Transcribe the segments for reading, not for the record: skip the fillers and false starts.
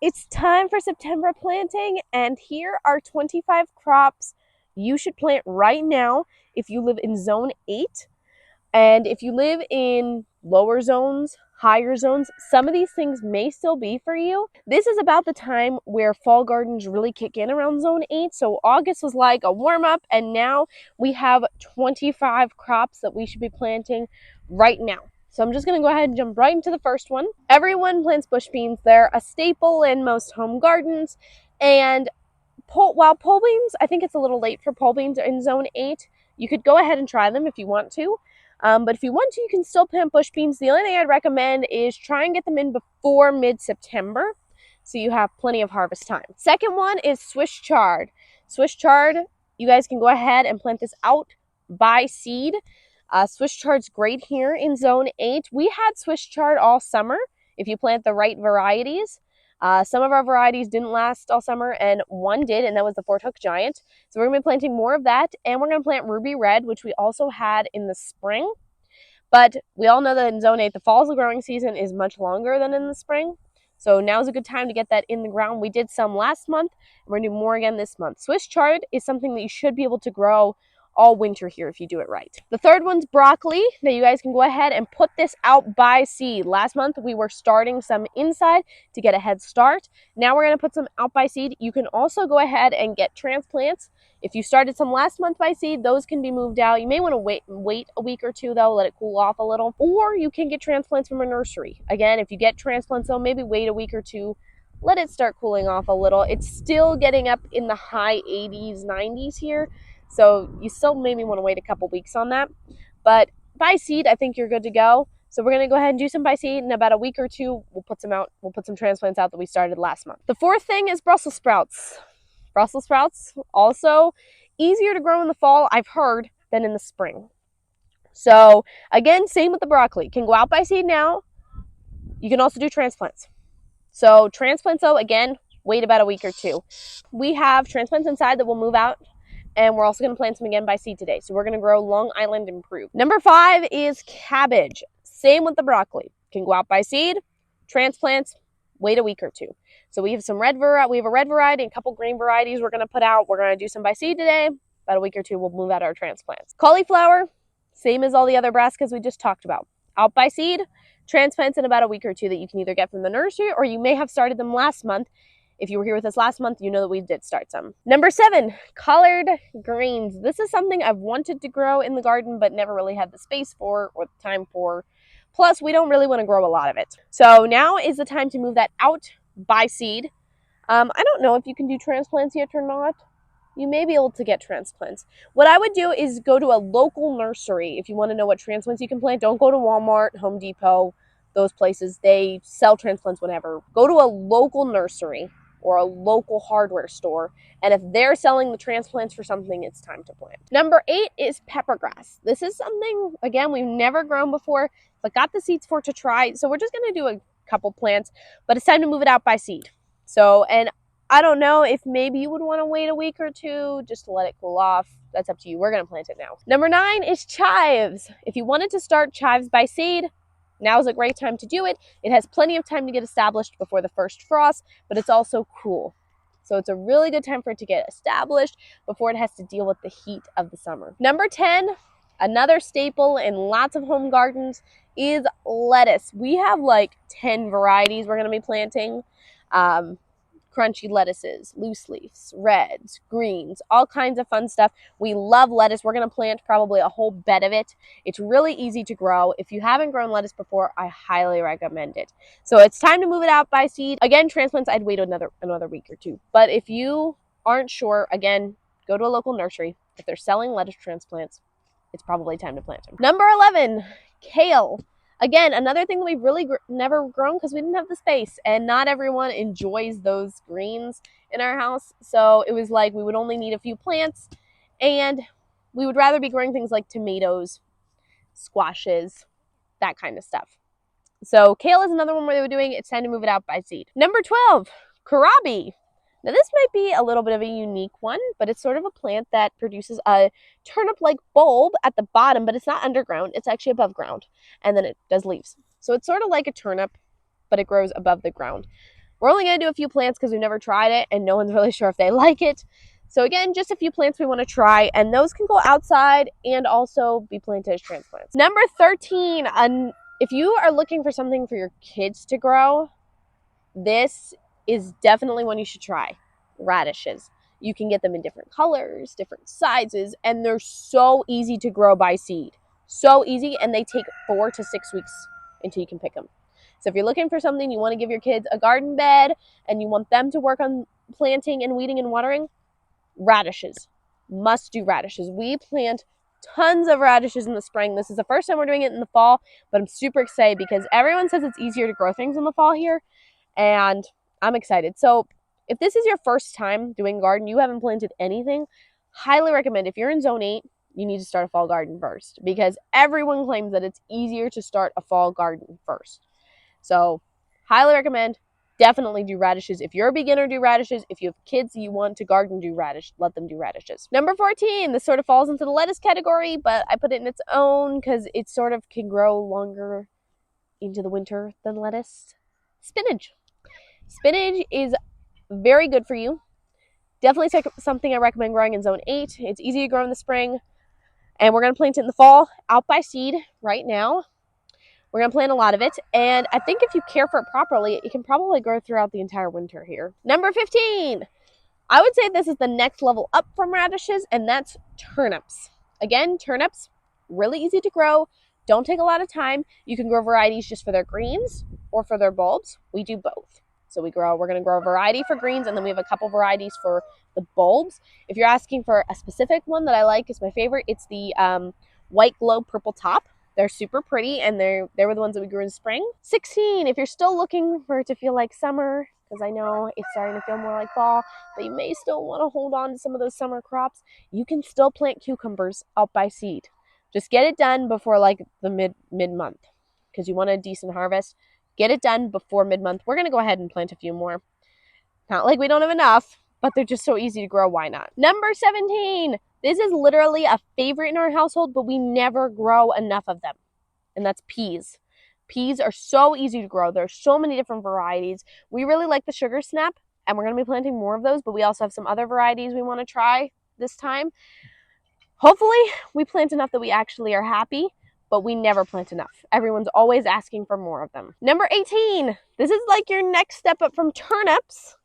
It's time for September planting, and here are 25 crops you should plant right now if you live in zone 8. And if you live in lower zones, higher zones, some of these things may still be for you. This is about the time where fall gardens really kick in around zone 8. So August was like a warm up, and now we have 25 crops that we should be planting right now. So I'm just going to go ahead and jump right into the first one. Everyone plants bush beans. They're a staple in most home gardens. And while pole beans, I think it's a little late for pole beans in zone 8. You could go ahead and try them if you want to. But if you want to, you can still plant bush beans. The only thing I'd recommend is try and get them in before mid-September, so you have plenty of harvest time. Second one is Swiss chard. Swiss chard, you guys can go ahead and plant this out by seed. Swiss chard's great here in zone 8. We had Swiss chard all summer if you plant the right varieties. Some of our varieties didn't last all summer, and one did, and that was the Fort Hook Giant. So we're going to be planting more of that, and we're going to plant Ruby Red, which we also had in the spring. But we all know that in zone 8, the fall's growing season is much longer than in the spring. So now's a good time to get that in the ground. We did some last month, and we're going to do more again this month. Swiss chard is something that you should be able to grow all winter here if you do it right. The third one's broccoli. Now you guys can go ahead and put this out by seed. Last month we were starting some inside to get a head start. Now we're going to put some out by seed. You can also go ahead and get transplants. If you started some last month by seed, those can be moved out. You may want to wait a week or two though, let it cool off a little. Or you can get transplants from a nursery. Again, if you get transplants though, maybe wait a week or two. Let it start cooling off a little. It's still getting up in the high 80s, 90s here. So you still maybe want to wait a couple weeks on that. But by seed, I think you're good to go. So we're going to go ahead and do some by seed. In about a week or two, we'll put some out. We'll put some transplants out that we started last month. The fourth thing is Brussels sprouts. Brussels sprouts, also easier to grow in the fall, I've heard, than in the spring. So again, same with the broccoli. You can go out by seed now. You can also do transplants. So transplants, though, again, wait about a week or two. We have transplants inside that will move out. And we're also going to plant some again by seed today. So we're going to grow Long Island Improved. Number 5 is cabbage. Same with the broccoli. Can go out by seed, transplants, wait a week or two. So we have some red variety. We have a red variety and a couple green varieties we're going to put out. We're going to do some by seed today. About a week or two, we'll move out our transplants. Cauliflower, same as all the other brassicas we just talked about. Out by seed, transplants in about a week or two that you can either get from the nursery or you may have started them last month. If you were here with us last month, you know that we did start some. Number 7, collard greens. This is something I've wanted to grow in the garden, but never really had the space for or the time for. Plus, we don't really want to grow a lot of it. So now is the time to move that out by seed. I don't know if you can do transplants yet or not. You may be able to get transplants. What I would do is go to a local nursery if you want to know what transplants you can plant. Don't go to Walmart, Home Depot, those places. They sell transplants whenever. Go to a local nursery or a local hardware store, and if they're selling the transplants for something, it's time to plant. Number 8 is peppergrass. This is something, again, we've never grown before, but got the seeds for to try, so we're just going to do a couple plants, but it's time to move it out by seed. So, and I don't know if maybe you would want to wait a week or two just to let it cool off. That's up to you. We're going to plant it now. Number 9 is chives. If you wanted to start chives by seed, now's a great time to do it. It has plenty of time to get established before the first frost, but it's also cool. So it's a really good time for it to get established before it has to deal with the heat of the summer. Number 10, another staple in lots of home gardens, is lettuce. We have like 10 varieties we're going to be planting. Crunchy lettuces, loose leaves, reds, greens, all kinds of fun stuff. We love lettuce. We're going to plant probably a whole bed of it. It's really easy to grow. If you haven't grown lettuce before, I highly recommend it. So it's time to move it out by seed. Again, transplants, I'd wait another week or two. But if you aren't sure, again, go to a local nursery. If they're selling lettuce transplants, it's probably time to plant them. Number 11, kale. Again, another thing that we've really never grown because we didn't have the space, and not everyone enjoys those greens in our house. So it was like we would only need a few plants, and we would rather be growing things like tomatoes, squashes, that kind of stuff. So kale is another one where they were doing. It's time to move it out by seed. Number 12, kohlrabi. Now this might be a little bit of a unique one, but it's sort of a plant that produces a turnip-like bulb at the bottom, but it's not underground. It's actually above ground, and then it does leaves. So it's sort of like a turnip, but it grows above the ground. We're only going to do a few plants because we've never tried it and no one's really sure if they like it. So again, just a few plants we want to try, and those can go outside and also be planted as transplants. Number 13, if you are looking for something for your kids to grow, this is definitely one you should try. Radishes. You can get them in different colors, different sizes, and they're so easy to grow by seed. So easy, and they take 4 to 6 weeks until you can pick them. So if you're looking for something, you want to give your kids a garden bed, and you want them to work on planting and weeding and watering, radishes. Must do radishes. We plant tons of radishes in the spring. This is the first time we're doing it in the fall, but I'm super excited because everyone says it's easier to grow things in the fall here, and I'm excited. So if this is your first time doing garden, you haven't planted anything, highly recommend, if you're in zone 8, you need to start a fall garden first, because everyone claims that it's easier to start a fall garden first. So highly recommend. Definitely do radishes. If you're a beginner, do radishes. If you have kids you want to garden, do radish. Let them do radishes. Number 14, this sort of falls into the lettuce category, but I put it in its own because it sort of can grow longer into the winter than lettuce. Spinach. Spinach is very good for you. Definitely something I recommend growing in zone 8. It's easy to grow in the spring, and we're going to plant it in the fall out by seed right now. We're going to plant a lot of it, and I think if you care for it properly, it can probably grow throughout the entire winter here. Number 15. I would say this is the next level up from radishes, and that's turnips. Again, turnips, really easy to grow, don't take a lot of time. You can grow varieties just for their greens or for their bulbs. We do both. So we're going to grow a variety for greens, and then we have a couple varieties for the bulbs. If you're asking for a specific one that I like, is my favorite, it's the white glow purple top. They're super pretty, and they were the ones that we grew in spring. 16, if you're still looking for it to feel like summer, because I know it's starting to feel more like fall, but you may still want to hold on to some of those summer crops, you can still plant cucumbers out by seed. Just get it done before like the mid-month, because you want a decent harvest. Get it done before mid-month. We're going to go ahead and plant a few more. Not like we don't have enough, but they're just so easy to grow. Why not? Number 17. This is literally a favorite in our household, but we never grow enough of them, and that's peas. Peas are so easy to grow. There's so many different varieties. We really like the sugar snap, and we're going to be planting more of those, but we also have some other varieties we want to try this time. Hopefully, we plant enough that we actually are happy, but we never plant enough. Everyone's always asking for more of them. Number 18. This is like your next step up from turnips.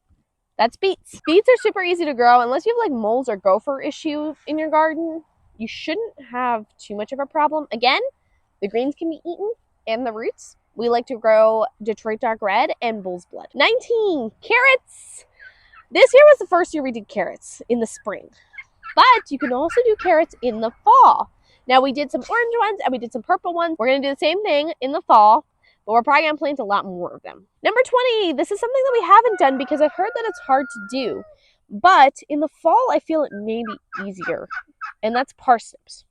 That's beets. Beets are super easy to grow. Unless you have like moles or gopher issue in your garden, you shouldn't have too much of a problem. Again, the greens can be eaten and the roots. We like to grow Detroit Dark Red and Bull's Blood. 19, carrots. This year was the first year we did carrots in the spring, but you can also do carrots in the fall. Now we did some orange ones and we did some purple ones. We're going to do the same thing in the fall, but we're probably going to plant a lot more of them. Number 20, this is something that we haven't done because I've heard that it's hard to do, but in the fall I feel it may be easier, and that's parsnips.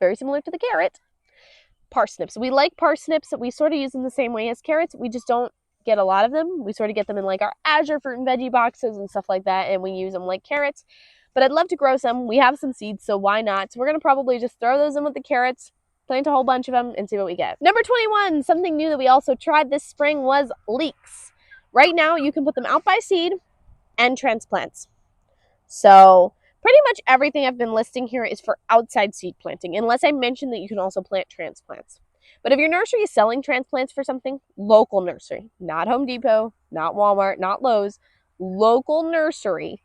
Very similar to the carrot. Parsnips. We like parsnips. We sort of use them the same way as carrots. We just don't get a lot of them. We sort of get them in like our Azure fruit and veggie boxes and stuff like that, and we use them like carrots. But I'd love to grow some. We have some seeds, so why not? So we're going to probably just throw those in with the carrots, plant a whole bunch of them, and see what we get. Number 21, something new that we also tried this spring was leeks. Right now, you can put them out by seed and transplants. So pretty much everything I've been listing here is for outside seed planting, unless I mentioned that you can also plant transplants. But if your nursery is selling transplants for something, local nursery, not Home Depot, not Walmart, not Lowe's, local nursery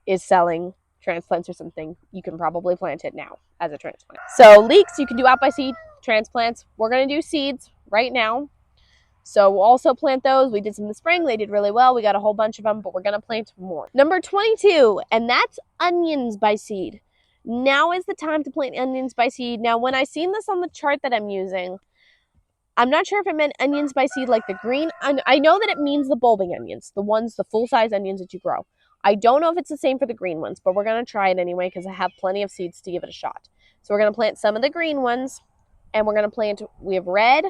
is selling transplants or something, you can probably plant it now as a transplant. So leeks, you can do out by seed, transplants. We're going to do seeds right now. So we'll also plant those. We did some in the spring. They did really well. We got a whole bunch of them, but we're going to plant more. Number 22, and that's onions by seed. Now is the time to plant onions by seed. Now, when I seen this on the chart that I'm using, I'm not sure if it meant onions by seed like the green. I know that it means the bulbing onions, the full-size onions that you grow. I don't know if it's the same for the green ones, but we're going to try it anyway because I have plenty of seeds to give it a shot. So we're going to plant some of the green ones, and we're going to plant, we have red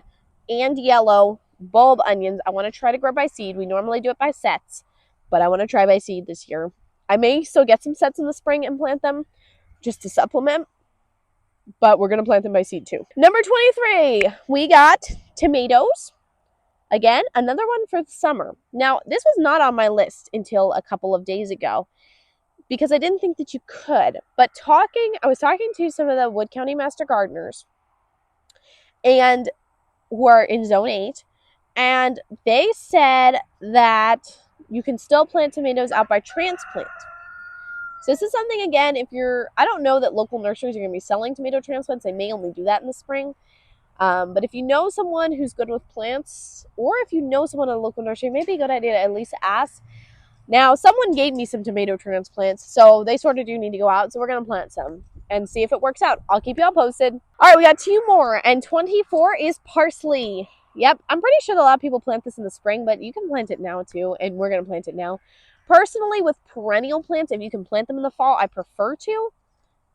and yellow bulb onions. I want to try to grow by seed. We normally do it by sets, but I want to try by seed this year. I may still get some sets in the spring and plant them just to supplement, but we're going to plant them by seed too. Number 23, we got tomatoes. Again, another one for the summer. Now, this was not on my list until a couple of days ago because I didn't think that you could. But I was talking to some of the Wood County Master Gardeners and who are in Zone 8, and they said that you can still plant tomatoes out by transplant. So this is something, again, I don't know that local nurseries are going to be selling tomato transplants. They may only do that in the spring. But if you know someone who's good with plants, or if you know someone at a local nursery, it may be a good idea to at least ask. Now, someone gave me some tomato transplants, so they sort of do need to go out. So we're going to plant some and see if it works out. I'll keep you all posted. All right, we got 2 more, and 24 is parsley. Yep, I'm pretty sure that a lot of people plant this in the spring, but you can plant it now too, and we're going to plant it now. Personally, with perennial plants, if you can plant them in the fall, I prefer to,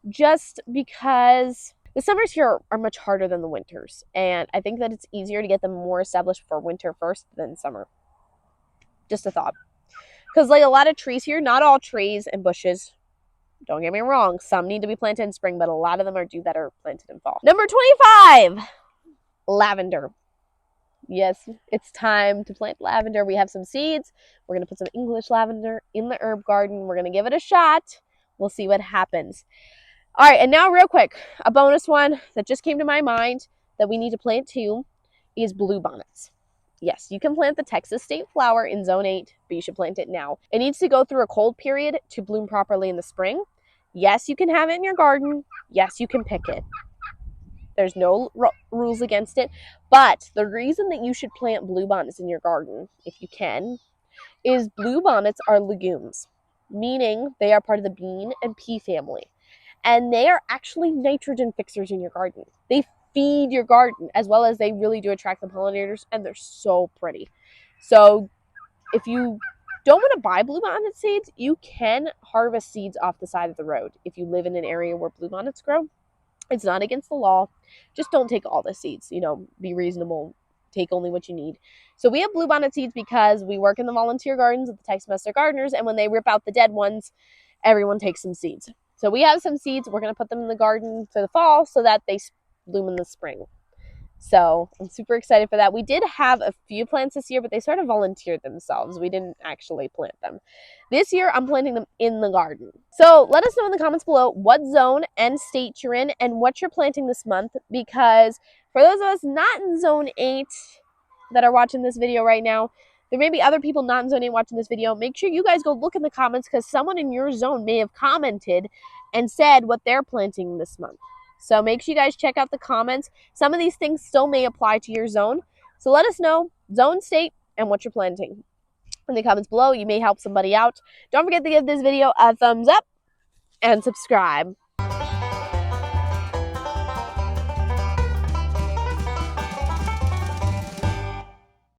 just because the summers here are much harder than the winters, and I think that it's easier to get them more established for winter first than summer. Just a thought. Because like a lot of trees here, not all trees and bushes, don't get me wrong, some need to be planted in spring, but a lot of them are due better planted in fall. Number 25, lavender. Yes, it's time to plant lavender. We have some seeds. We're going to put some English lavender in the herb garden. We're going to give it a shot. We'll see what happens. All right, and now real quick, a bonus one that just came to my mind that we need to plant too is bluebonnets. Yes, you can plant the Texas state flower in Zone 8, but you should plant it now. It needs to go through a cold period to bloom properly in the spring. Yes, you can have it in your garden. Yes, you can pick it. There's no rules against it. But the reason that you should plant bluebonnets in your garden, if you can, is bluebonnets are legumes, meaning they are part of the bean and pea family. And they are actually nitrogen fixers in your garden. They feed your garden, as well as they really do attract the pollinators, and they're so pretty. So if you don't want to buy bluebonnet seeds, you can harvest seeds off the side of the road if you live in an area where bluebonnets grow. It's not against the law. Just don't take all the seeds. Be reasonable. Take only what you need. So we have bluebonnet seeds because we work in the volunteer gardens with the Texas Master Gardeners, and when they rip out the dead ones, everyone takes some seeds. So we have some seeds. We're going to put them in the garden for the fall so that they bloom in the spring. So I'm super excited for that. We did have a few plants this year, but they sort of volunteered themselves. We didn't actually plant them. This year, I'm planting them in the garden. So let us know in the comments below what zone and state you're in and what you're planting this month, because for those of us not in Zone 8 that are watching this video right now, there may be other people not in Zone 8 watching this video. Make sure you guys go look in the comments, because someone in your zone may have commented and said what they're planting this month. So make sure you guys check out the comments. Some of these things still may apply to your zone. So let us know zone, state, and what you're planting in the comments below. You may help somebody out. Don't forget to give this video a thumbs up and subscribe.